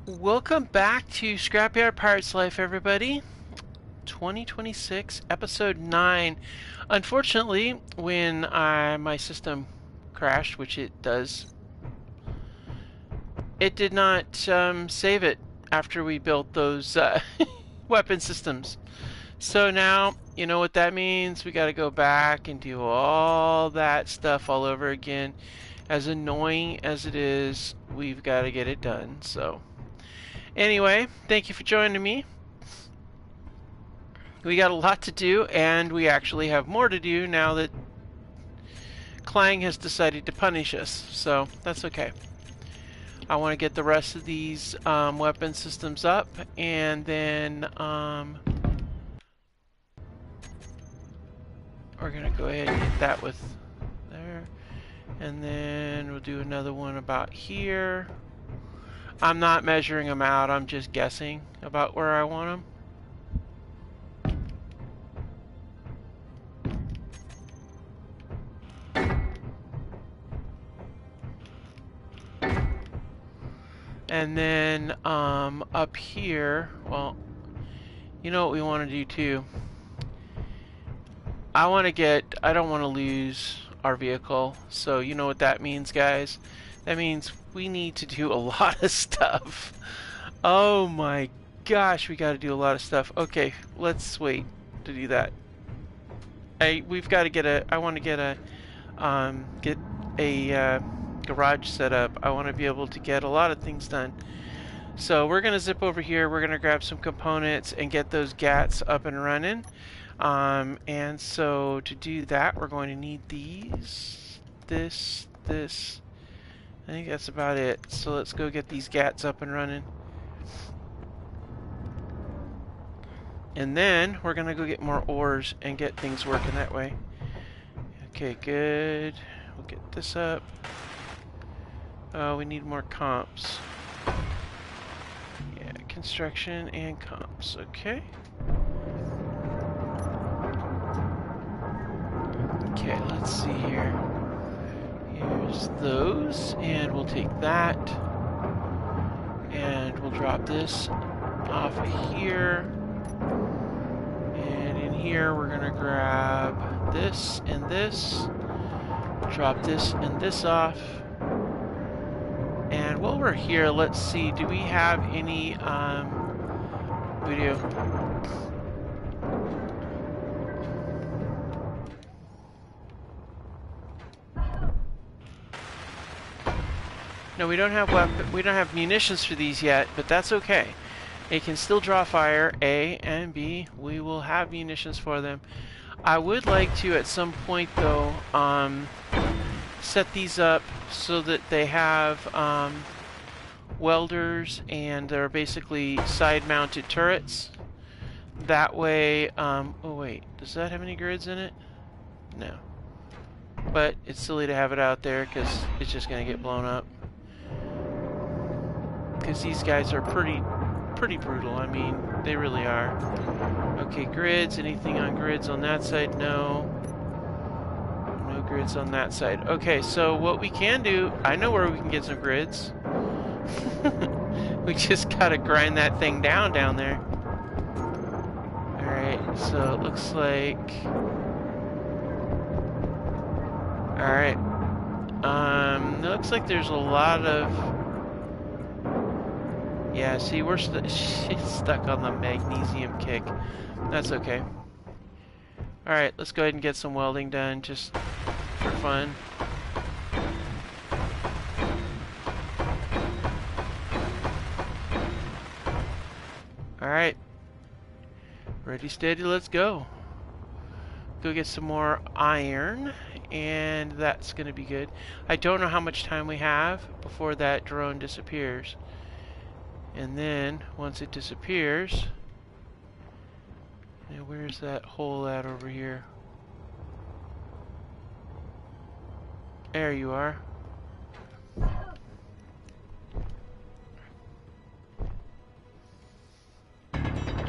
Welcome back to Scrapyard Pirate's Life, everybody. 2026, episode 9. Unfortunately, when my system crashed, which it does, it did not save it after we built those weapon systems. So now, you know what that means? We got to go back and do all that stuff all over again. As annoying as it is, we've got to get it done. So, anyway, thank you for joining me. We got a lot to do, and we actually have more to do now that Clang has decided to punish us, so that's okay. I want to get the rest of these weapon systems up, and then we're going to go ahead and hit that with there. And then we'll do another one about here. I'm not measuring them out, I'm just guessing about where I want them. And then up here, well, you know what we want to do too. I don't want to lose our vehicle, so you know what that means, guys? That means we need to do a lot of stuff. Oh my gosh, we got to do a lot of stuff. Okay, let's wait to do that. We've got to get a, I want to get a garage set up. I want to be able to get a lot of things done. So we're going to zip over here, we're going to grab some components and get those GATs up and running. And so to do that, we're going to need these, this. I think that's about it. So let's go get these GATs up and running. And then we're going to go get more ores and get things working that way. Okay, good. We'll get this up. We need more comps. Yeah, construction and comps. Okay. Okay, let's see here. Here's those, and we'll take that, and we'll drop this off of here. And in here, we're gonna grab this and this, drop this and this off. And while we're here, let's see, do we have any video? No, we don't have munitions for these yet, but that's okay. It can still draw fire, A, and B, we will have munitions for them. I would like to, at some point though, set these up so that they have welders and they're basically side-mounted turrets. That way, oh wait, does that have any grids in it? No. But it's silly to have it out there because it's just going to get blown up. Because these guys are pretty brutal. I mean, they really are. Okay, grids. Anything on grids on that side? No. No grids on that side. Okay, so what we can do, I know where we can get some grids. We just gotta grind that thing down there. Alright, so it looks like... Alright. It looks like there's a lot of... Yeah, see, she's stuck on the magnesium kick. That's okay. Alright, let's go ahead and get some welding done, just for fun. Alright. Ready, steady, let's go. Go get some more iron, and that's going to be good. I don't know how much time we have before that drone disappears. And then, once it disappears, now where's that hole at over here? There you are.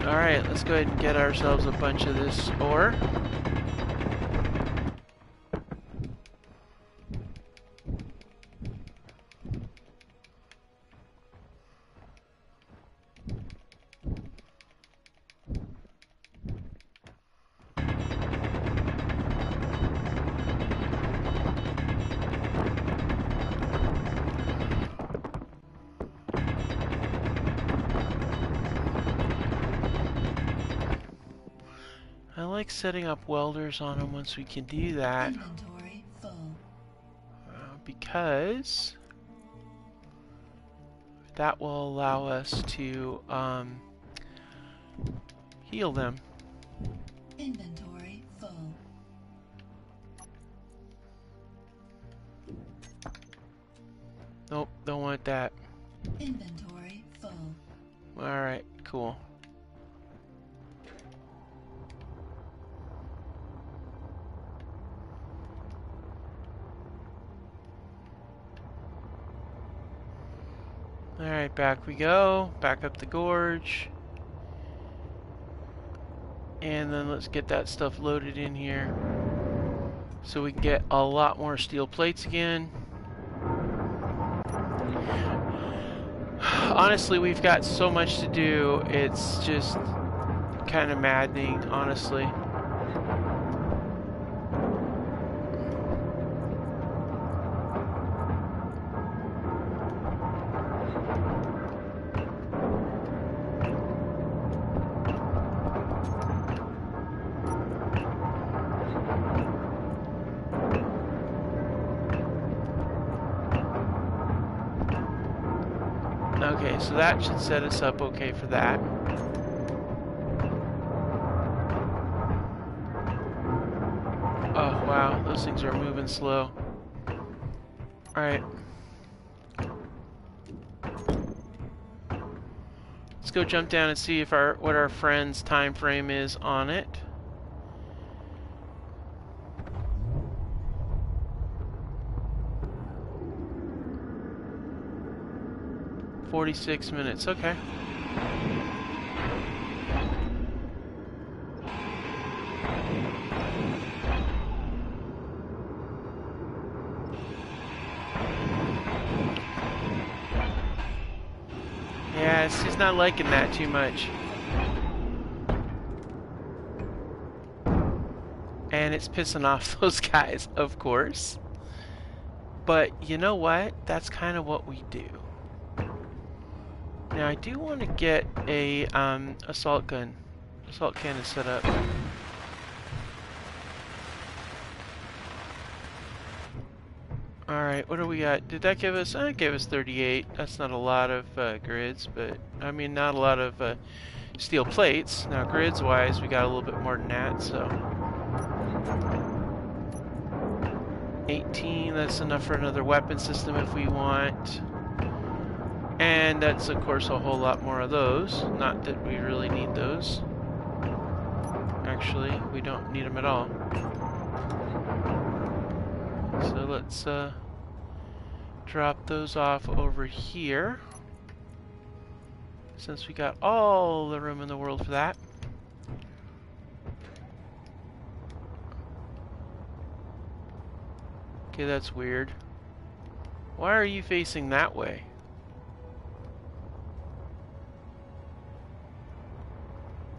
Alright, let's go ahead and get ourselves a bunch of this ore. I like setting up welders on them once we can do that. Inventory full. Because that will allow us to heal them. Inventory full. Nope, don't want that. Inventory full. Alright, cool. Alright, back we go. Back up the gorge. And then let's get that stuff loaded in here so we can get a lot more steel plates again. Honestly, we've got so much to do, it's just kind of maddening, honestly. Okay, so that should set us up okay for that. Oh, wow, those things are moving slow. Alright. Let's go jump down and see if what our friend's time frame is on it. $46 okay. Yeah, she's not liking that too much. And it's pissing off those guys, of course. But you know what? That's kind of what we do. Now I do want to get a assault gun. Assault cannon set up. Alright, what do we got? Did that give us? It gave us 38. That's not a lot of grids, but I mean not a lot of steel plates. Now grids wise, we got a little bit more than that, so 18, that's enough for another weapon system if we want. And that's of course a whole lot more of those. Not that we really need those. Actually, we don't need them at all. So let's drop those off over here, since we got all the room in the world for that. Okay, that's weird. Why are you facing that way?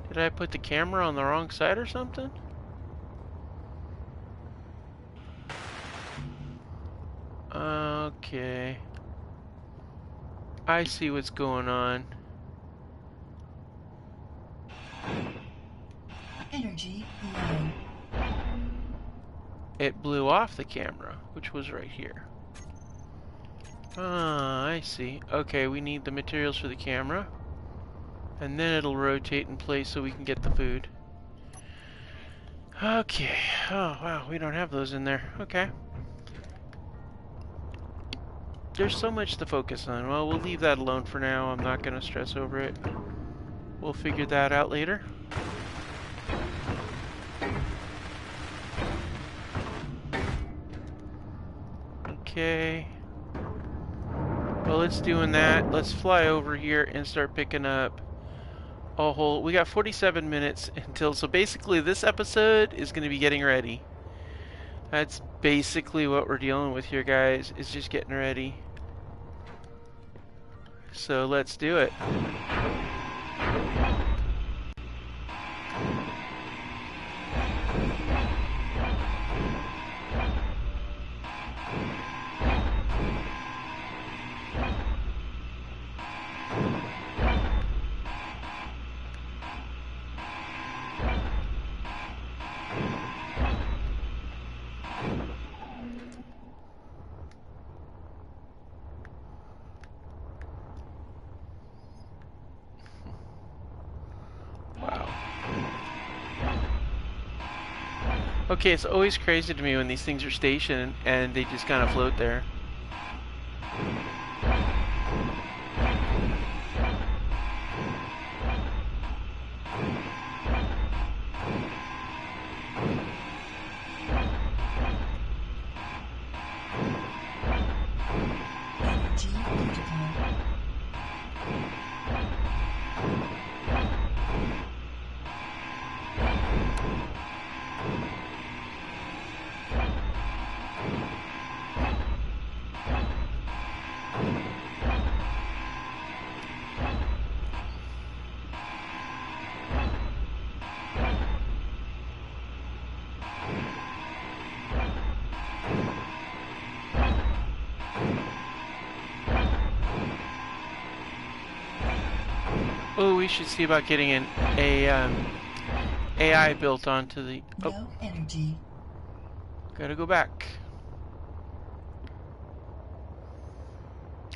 Did I put the camera on the wrong side or something? Okay. I see what's going on. Energy low. It blew off the camera, which was right here. Ah, I see. Okay, we need the materials for the camera. And then it'll rotate in place so we can get the food. Okay. Oh, wow, we don't have those in there. Okay. There's so much to focus on. Well, we'll leave that alone for now. I'm not going to stress over it. We'll figure that out later. Okay. Well, it's doing that. Let's fly over here and start picking up a whole... We got 47 minutes until... So basically this episode is going to be getting ready. That's basically what we're dealing with here, guys. Is just getting ready. So let's do it. Okay, it's always crazy to me when these things are stationed and they just kind of float there. Energy critical. Oh, we should see about getting AI built onto the. Oh, No energy. gotta go back.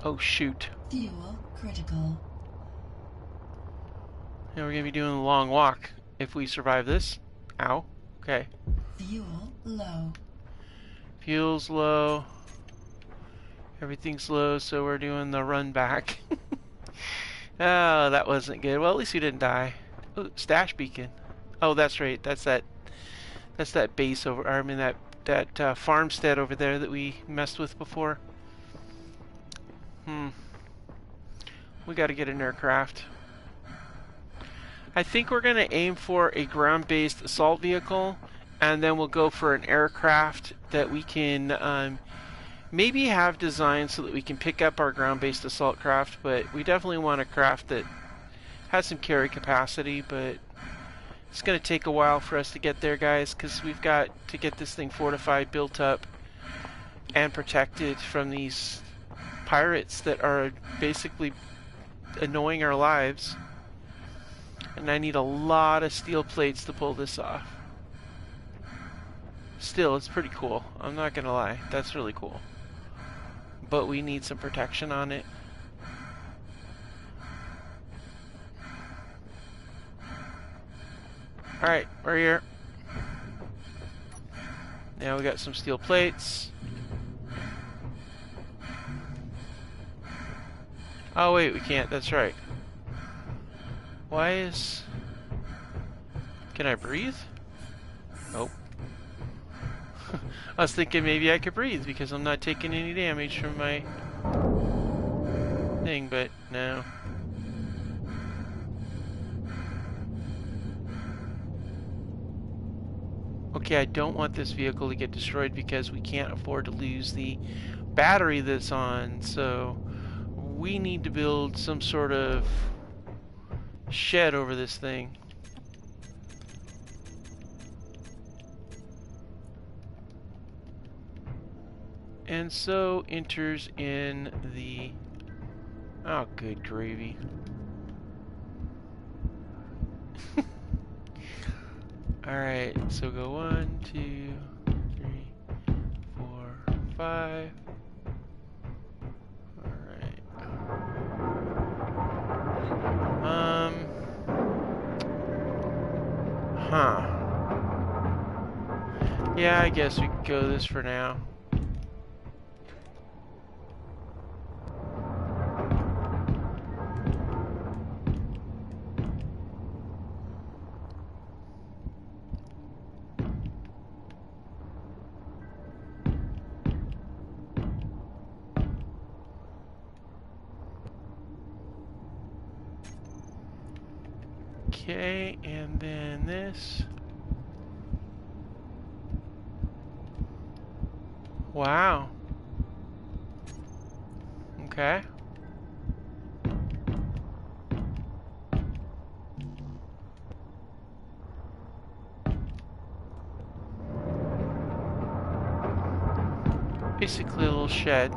Oh shoot! Fuel critical. Now we're gonna be doing a long walk if we survive this. Ow. Okay. Fuel low. Fuel's low. Everything's low, so we're doing the run back. Oh, that wasn't good. Well, at least we didn't die. Ooh, stash beacon. Oh, that's right. That's that. That's that base over. I mean that farmstead over there that we messed with before. We got to get an aircraft. I think we're gonna aim for a ground-based assault vehicle, and then we'll go for an aircraft that we can maybe have designed so that we can pick up our ground-based assault craft. But we definitely want a craft that has some carry capacity. But it's going to take a while for us to get there, guys, because we've got to get this thing fortified, built up, and protected from these pirates that are basically annoying our lives. And I need a lot of steel plates to pull this off. Still, it's pretty cool. I'm not going to lie. That's really cool. But we need some protection on it. Alright, we're here. Now we got some steel plates. Oh wait, we can't, that's right. Why is... Can I breathe? Nope. I was thinking maybe I could breathe because I'm not taking any damage from my thing, but no. Okay, I don't want this vehicle to get destroyed because we can't afford to lose the battery that's on, so we need to build some sort of shed over this thing. And so enters in the... Oh, good gravy. Alright, so go 1, 2, 3, 4, 5. Alright. Huh. Yeah, I guess we could go this for now. Okay, and then this. Wow. Okay. Basically a little shed.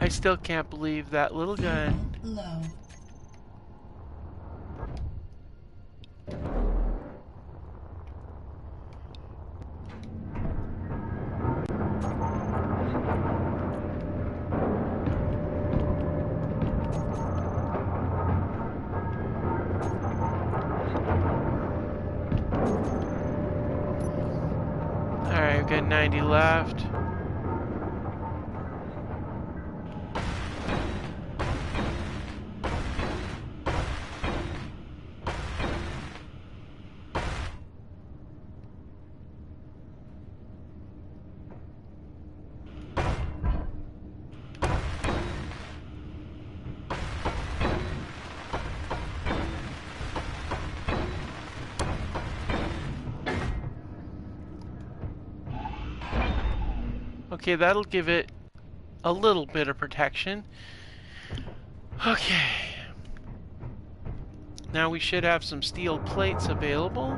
I still can't believe that little gun. Fuel low. Alright, we've got 90 left. Okay, that'll give it a little bit of protection. Okay. Now we should have some steel plates available.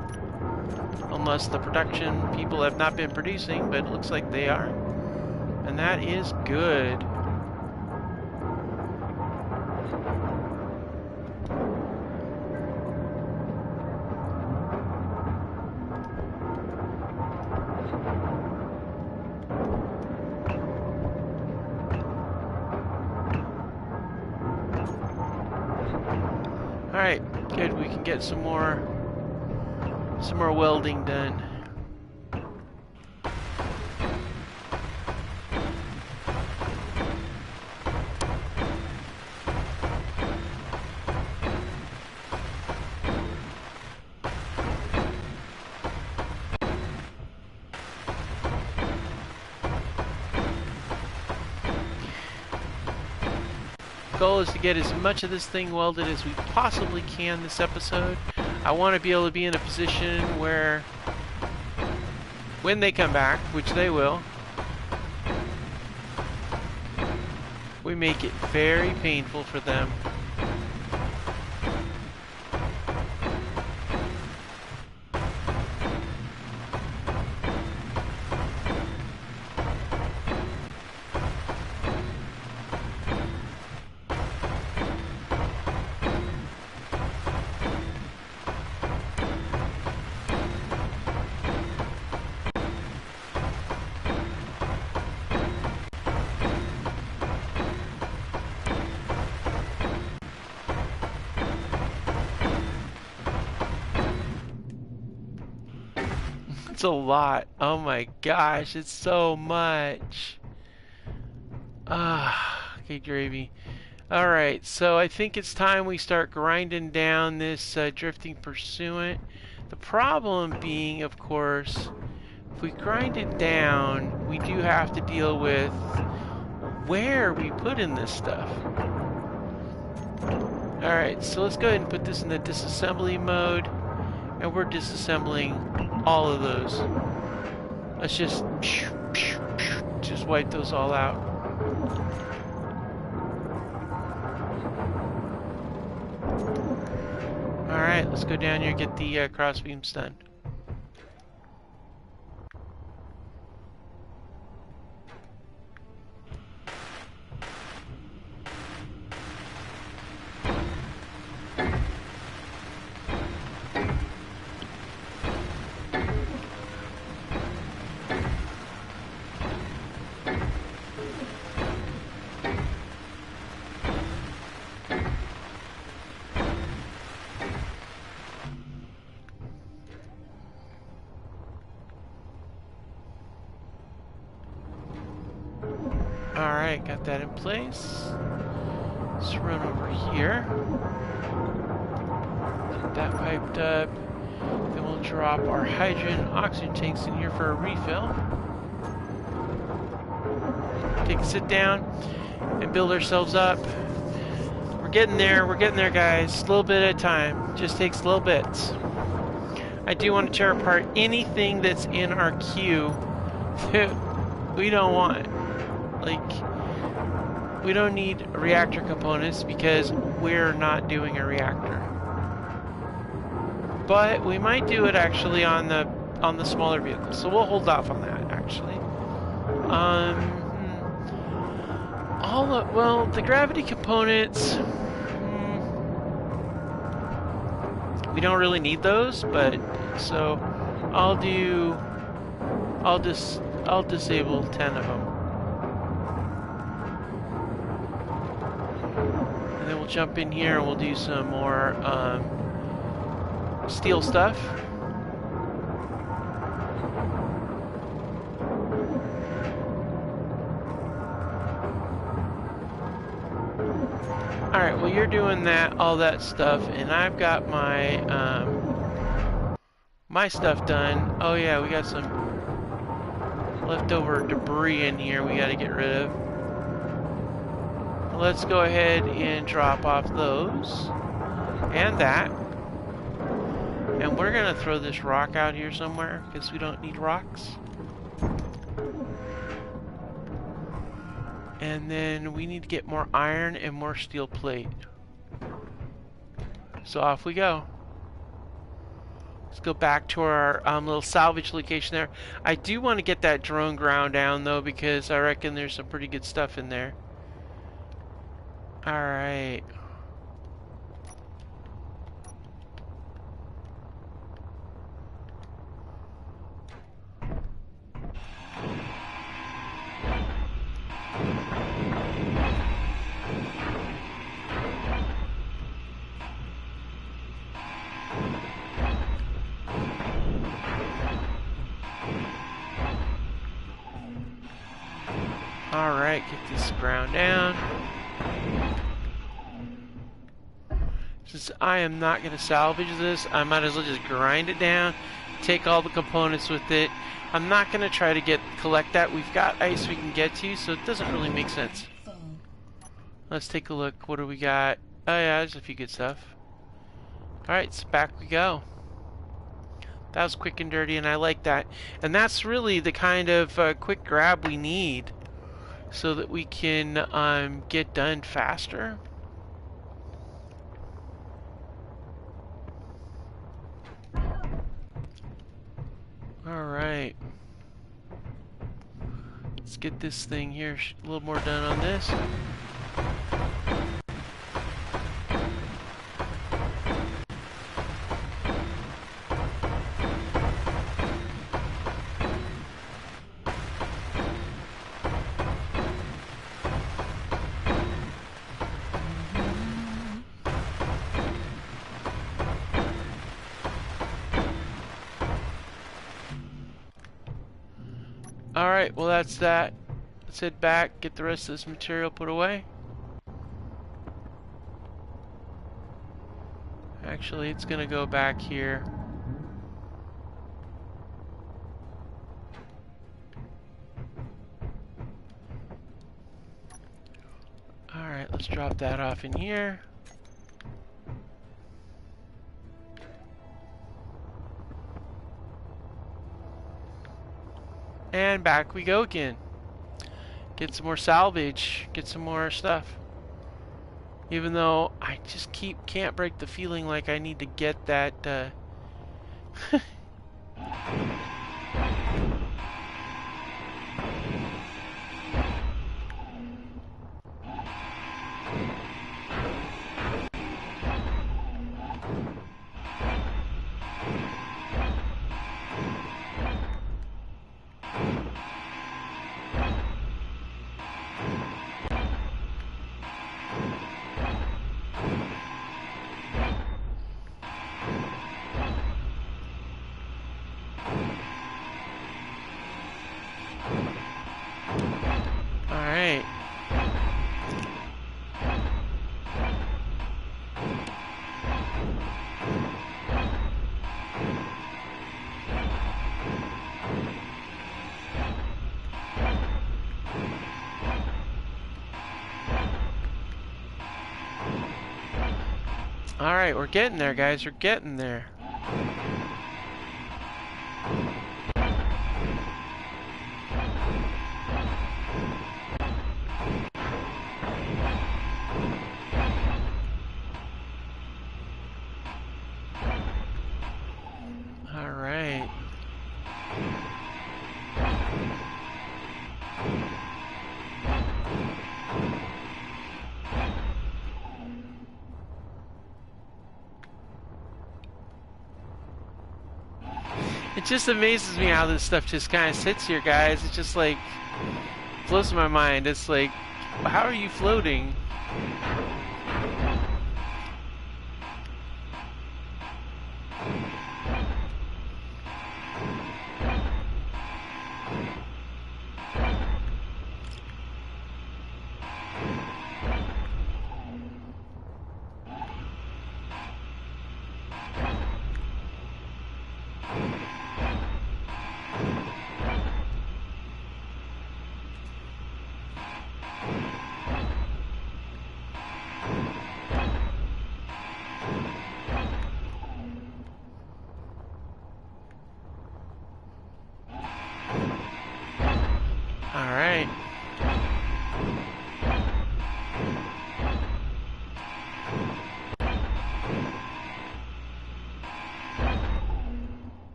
Unless the production people have not been producing, but it looks like they are. And that is good. Alright, good, we can get some more welding done. Goal is to get as much of this thing welded as we possibly can this episode. I want to be able to be in a position where when they come back, which they will, we make it very painful for them. It's a lot. Oh my gosh, it's so much. Okay, gravy. Alright, so I think it's time we start grinding down this drifting pursuant. The problem being, of course, if we grind it down, we do have to deal with where we put in this stuff. Alright, so let's go ahead and put this in the disassembly mode. And we're disassembling all of those. Let's just wipe those all out. Alright, let's go down here and get the cross beams done. Alright, got that in place. Let's run over here. Get that piped up. Then we'll drop our hydrogen oxygen tanks in here for a refill. Take a sit down and build ourselves up. We're getting there, guys. A little bit at a time. Just takes little bits. I do want to tear apart anything that's in our queue that we don't want. Like, we don't need reactor components because we're not doing a reactor. But we might do it actually on the smaller vehicles, so we'll hold off on that actually. Well, the gravity components, we don't really need those, but so I'll disable 10 of them. And then we'll jump in here and we'll do some more steel stuff. Alright, well you're doing all that stuff, and I've got my my stuff done. Oh yeah, we got some leftover debris in here we gotta get rid of. Let's go ahead and drop off those and that. And we're gonna throw this rock out here somewhere because we don't need rocks. And then we need to get more iron and more steel plate. So off we go. Let's go back to our little salvage location there. I do want to get that drone ground down though, because I reckon there's some pretty good stuff in there. Alright. Alright, get this ground down. Since I am not going to salvage this, I might as well just grind it down, take all the components with it. I'm not going to try to collect that. We've got ice we can get to, so it doesn't really make sense. Let's take a look. What do we got? Oh yeah, there's a few good stuff. Alright, so back we go. That was quick and dirty, and I like that. And that's really the kind of quick grab we need so that we can get done faster. Alright. Let's get this thing here a little more done on this. Alright, well that's that. Let's head back, get the rest of this material put away. Actually, it's gonna go back here. Alright, let's drop that off in here. And back we go again. Get some more salvage. Get some more stuff. Even though I just can't break the feeling like I need to get that Alright. Alright, we're getting there, guys. We're getting there. Alright. It just amazes me how this stuff just kind of sits here, guys. It just like blows my mind. It's like, how are you floating? Alright.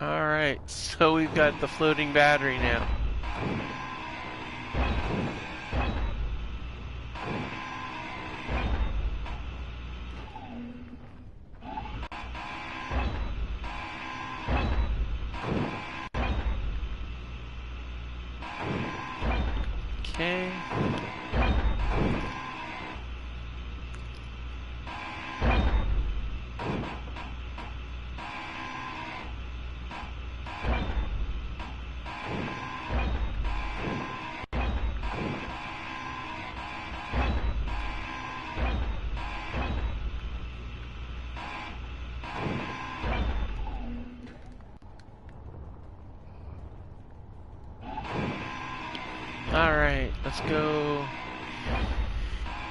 Alright, so we've got the floating battery now. Okay. Alright, let's go.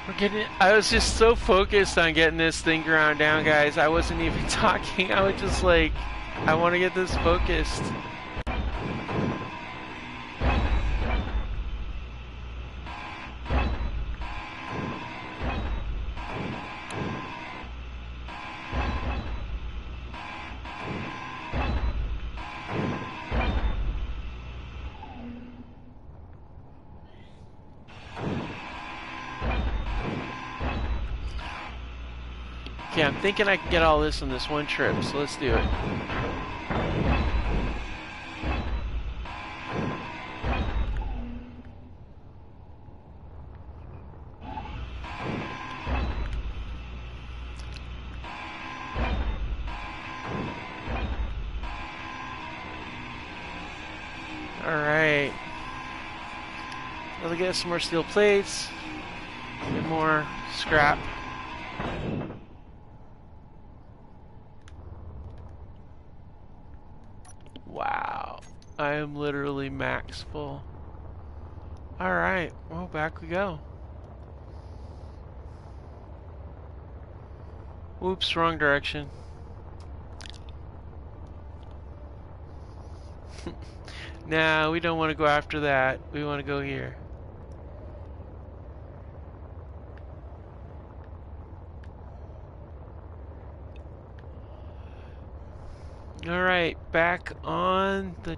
We're getting it. I was just so focused on getting this thing ground down, guys. I wasn't even talking. I was just like, I want to get this focused. Okay, I'm thinking I can get all this on this one trip, so let's do it. Alright. Let's get some more steel plates. Get more scrap. Wow. I am literally max full. Alright, well, back we go. Whoops, wrong direction. Nah, we don't want to go after that. We want to go here. Alright, back on the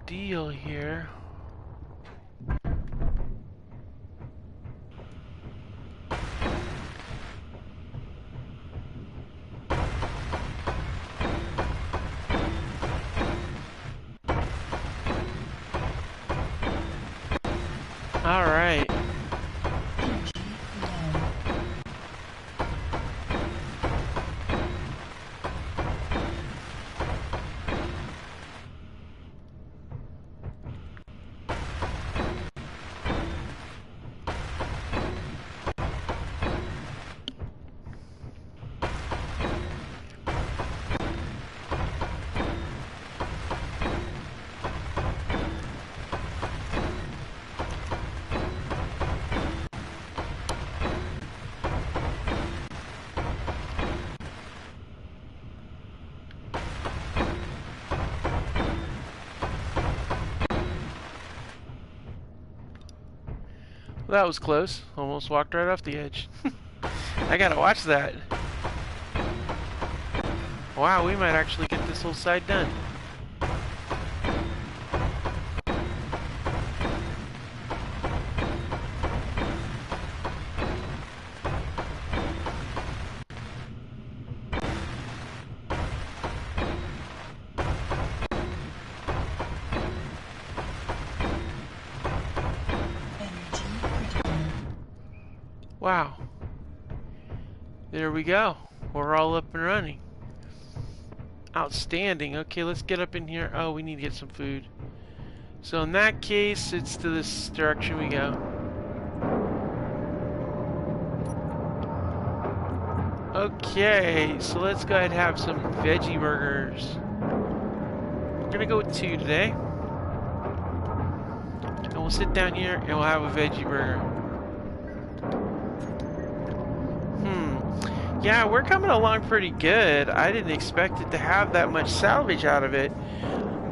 deal here. Alright. Energy low. Well, that was close. Almost walked right off the edge. I gotta watch that. Wow, we might actually get this whole side done. Wow. There we go. We're all up and running. Outstanding. Okay, let's get up in here. Oh, we need to get some food. So in that case, it's to this direction we go. Okay, so let's go ahead and have some veggie burgers. We're gonna go with 2 today. And we'll sit down here and we'll have a veggie burger. Yeah, we're coming along pretty good. I didn't expect it to have that much salvage out of it.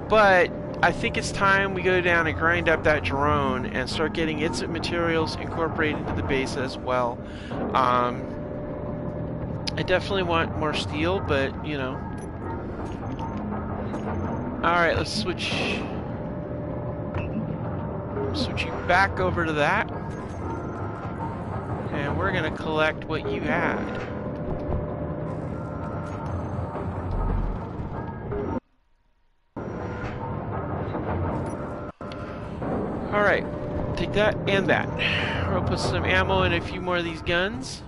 But I think it's time we go down and grind up that drone and start getting its materials incorporated into the base as well. I definitely want more steel, but, you know. Alright, let's switch you back over to that. And we're going to collect what you had. Alright, take that and that. We'll put some ammo in a few more of these guns.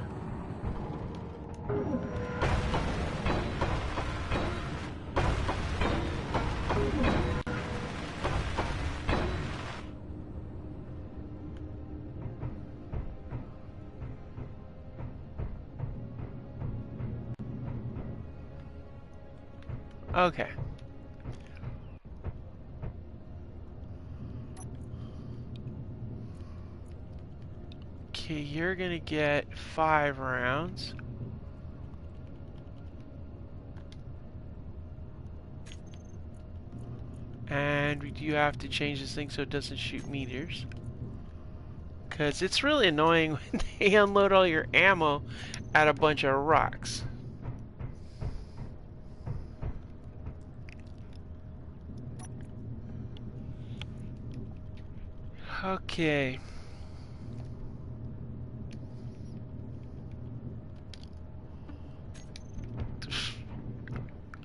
Okay. Okay, you're gonna get 5 rounds. And we do have to change this thing so it doesn't shoot meteors. Because it's really annoying when they unload all your ammo at a bunch of rocks. Okay.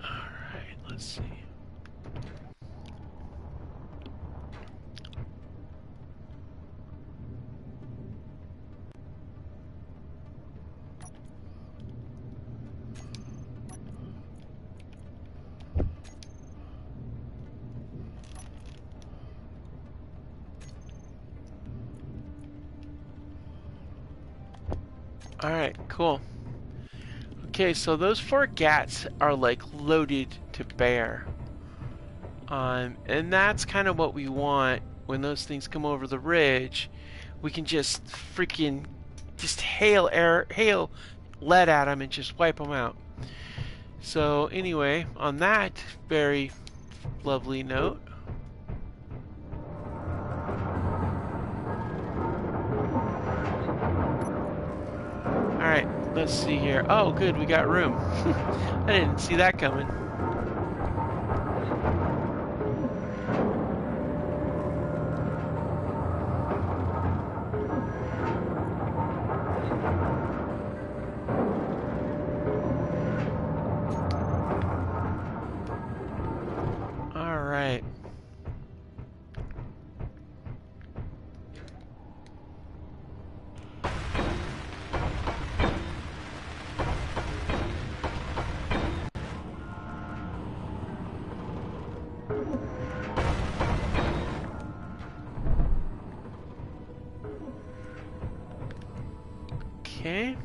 Alright, let's see. Alright, cool. Okay, so those 4 GATs are like loaded to bear. And that's kind of what we want when those things come over the ridge. We can just freaking hail lead at them and just wipe them out. So anyway, on that very lovely note, alright, let's see here. Oh, good, we got room. I didn't see that coming. Alright. Okay.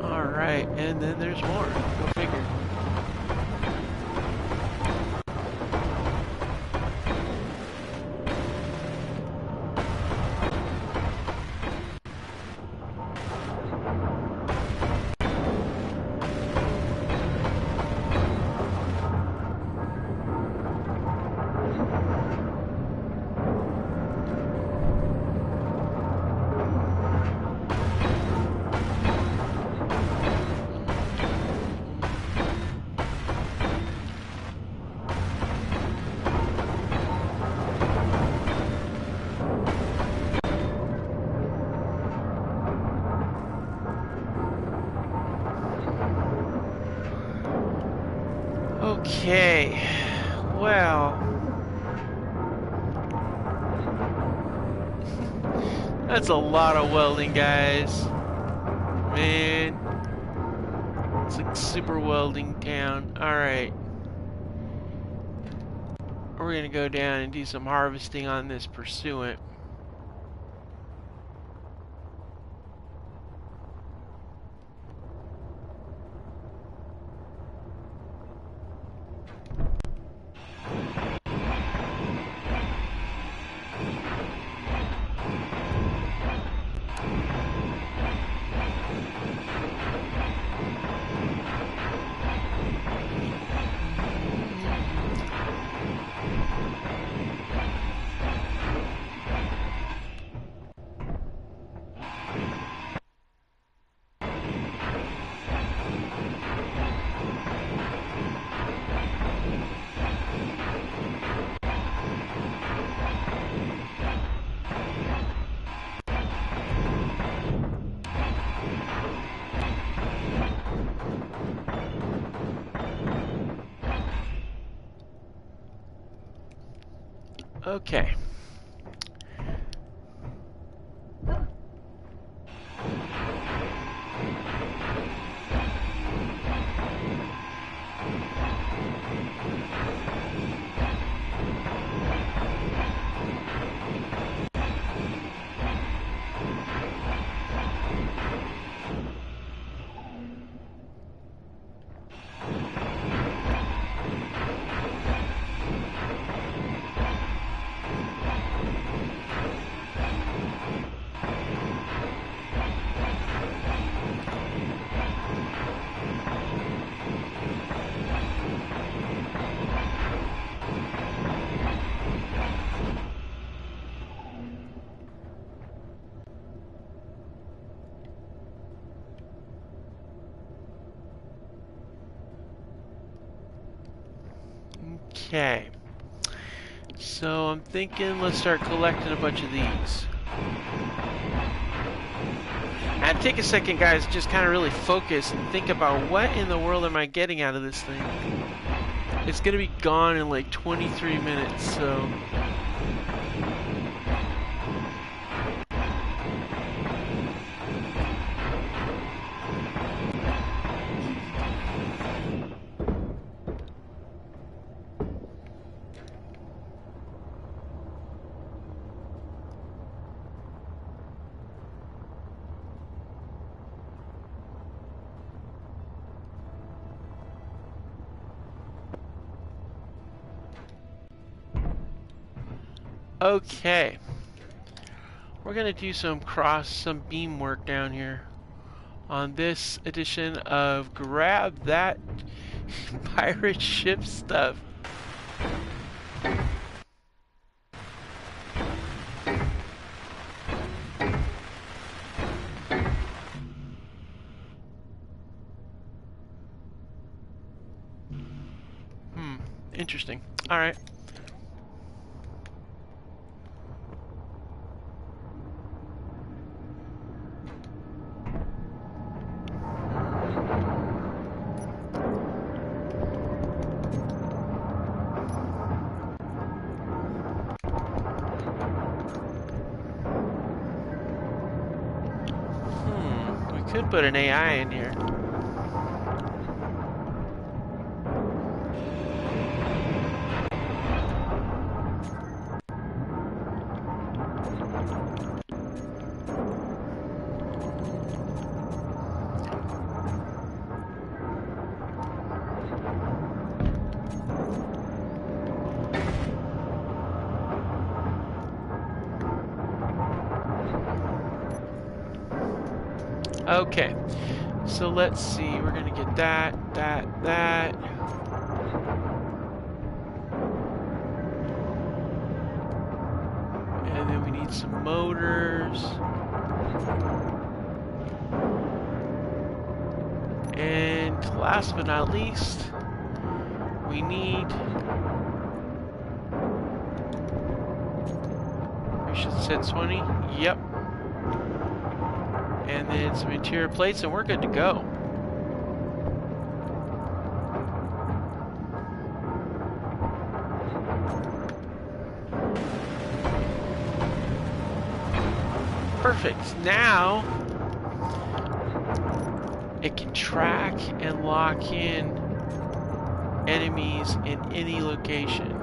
Alright, and then there's more. Go figure. Okay. Well, that's a lot of welding, guys. Man, it's like super welding town. Alright. We're gonna go down and do some harvesting on this pursuant. Okay. Okay. So I'm thinking let's start collecting a bunch of these. I had to take a second, guys, just kind of really focus and think about what in the world am I getting out of this thing. It's going to be gone in like 23 minutes, so... Okay. We're going to do some beam work down here on this edition of Grab That Pirate Ship Stuff. Interesting. Alright. We could put an AI in here. Okay, so let's see, we're gonna get that. And then we need some motors. And last but not least, we need... We should set 20, yep. And then some interior plates, and we're good to go. Perfect. Now it can track and lock in enemies in any location.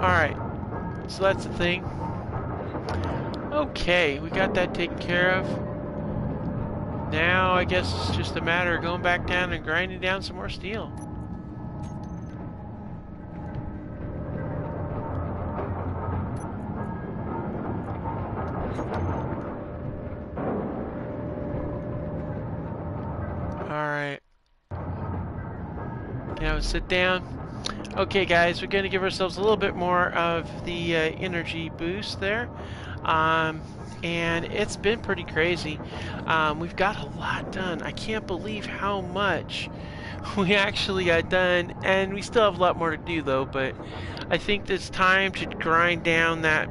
Alright, so that's the thing. Okay, we got that taken care of. Now I guess it's just a matter of going back down and grinding down some more steel. Alright. Now sit down. Okay guys, we're going to give ourselves a little bit more of the energy boost there. And it's been pretty crazy. We've got a lot done. I can't believe how much we actually got done, and we still have a lot more to do though, but I think it's time to grind down that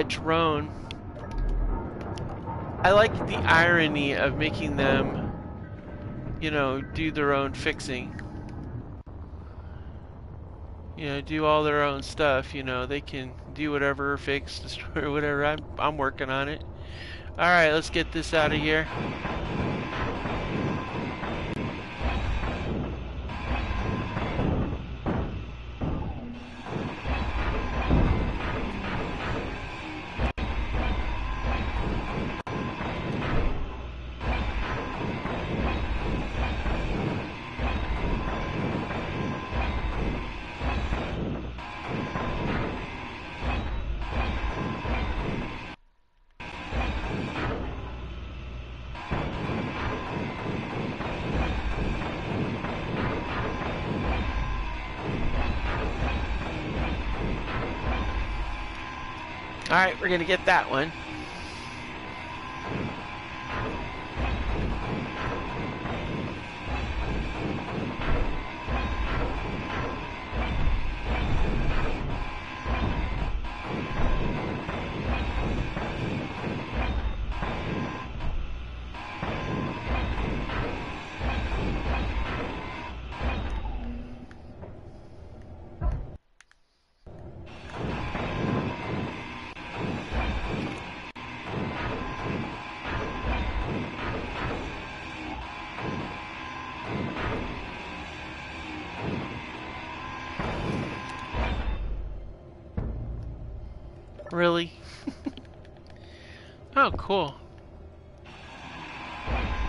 drone. I like the irony of making them, you know, do their own fixing. You know, do all their own stuff. You know, they can do whatever, fix, destroy, whatever. I'm working on it. All right, let's get this out of here. Alright, we're gonna get that one. Really? Oh, cool.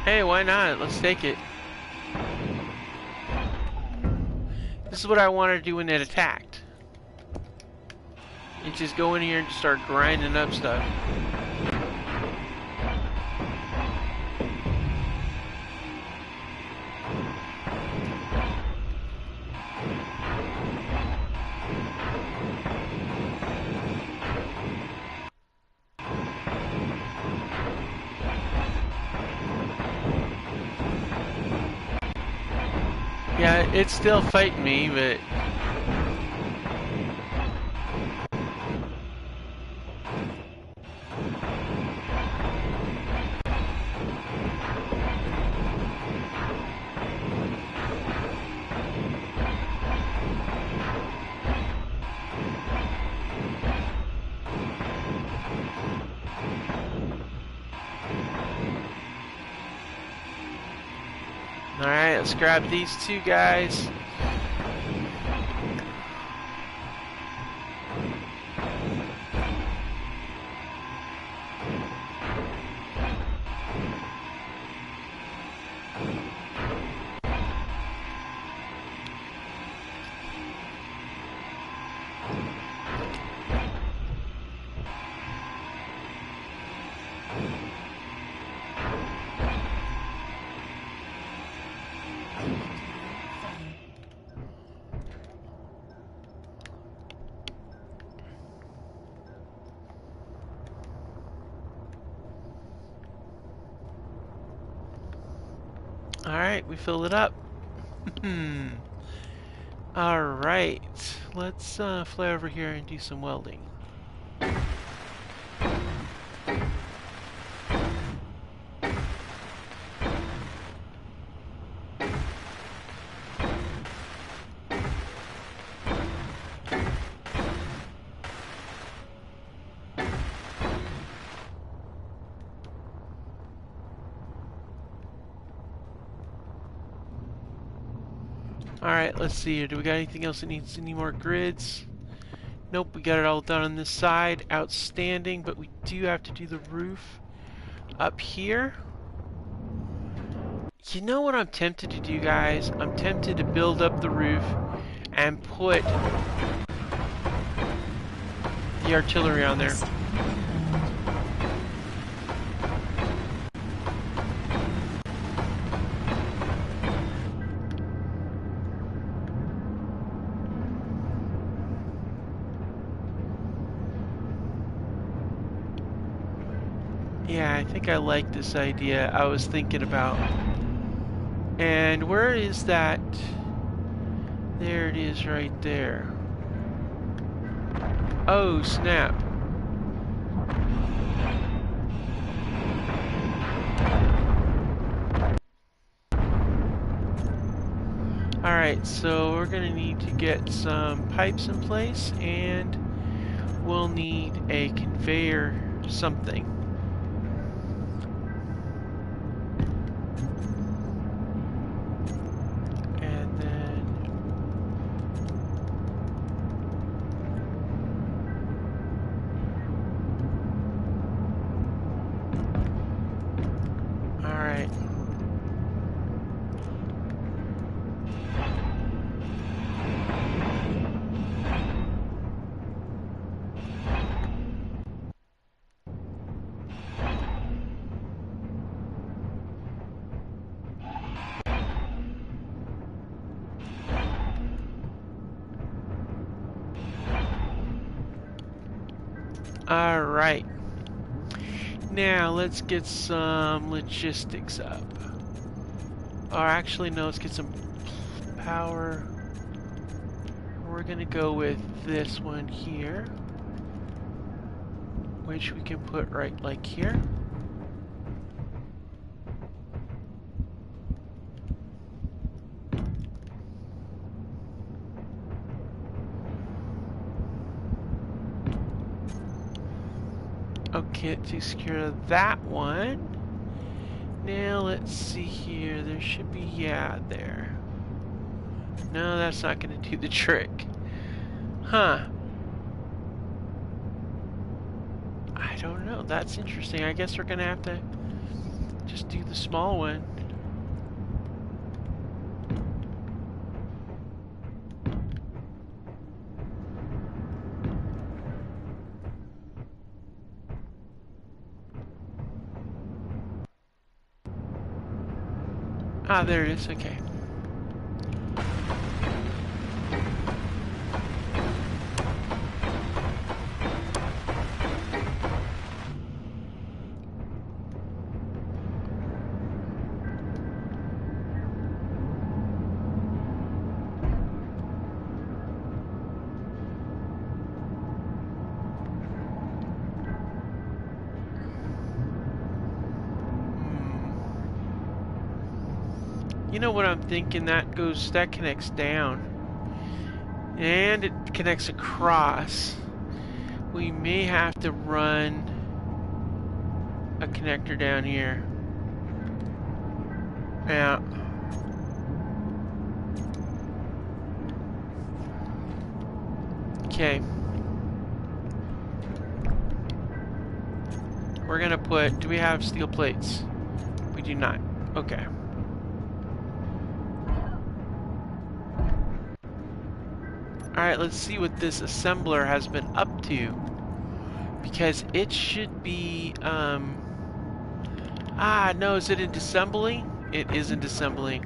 Hey, why not? Let's take it. This is what I wanted to do when it attacked. You just go in here and just start grinding up stuff. Yeah, it's still fighting me, but... Alright, let's grab these two guys. Alright, we filled it up. Alright, let's fly over here and do some welding. Alright, let's see here. Do we got anything else that needs any more grids? Nope, we got it all done on this side. Outstanding, but we do have to do the roof up here. You know what I'm tempted to do, guys? I'm tempted to build up the roof and put the artillery on there. Yeah, I think I like this idea I was thinking about. And where is that? There it is right there. Oh, snap. Alright, so we're going to need to get some pipes in place, and we'll need a conveyor something. And then... Alright. Alright. Now, let's get some logistics up. Or actually, no, let's get some power. We're gonna go with this one here, which we can put right like here. Okay, to secure that one. Now let's see here. There should be, yeah, there. No, that's not going to do the trick. Huh. I don't know. That's interesting. I guess we're going to have to just do the small one. Ah, there it is. Okay. You know what I'm thinking? That connects down. And it connects across. We may have to run a connector down here. Yeah. Okay. We're gonna put, do we have steel plates? We do not. Okay. Alright, let's see what this assembler has been up to. Because it should be, no, is it in disassembling? It is in disassembling.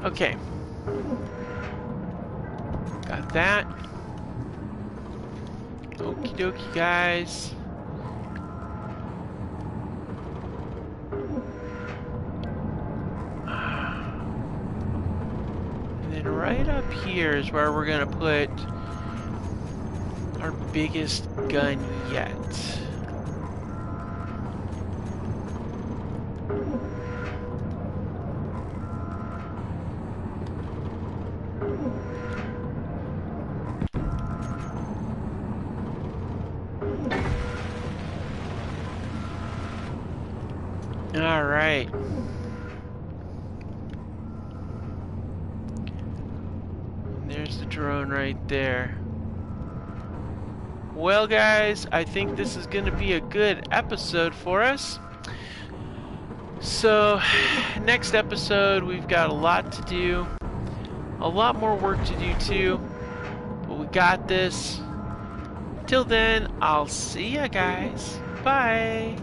Okay. Got that. Okie dokie, guys. And then right up here is where we're gonna put our biggest gun yet. All right. And there's the drone right there. Well, guys, I think this is going to be a good episode for us. So, next episode, we've got a lot to do. A lot more work to do, too. But we got this. Till then, I'll see ya, guys. Bye.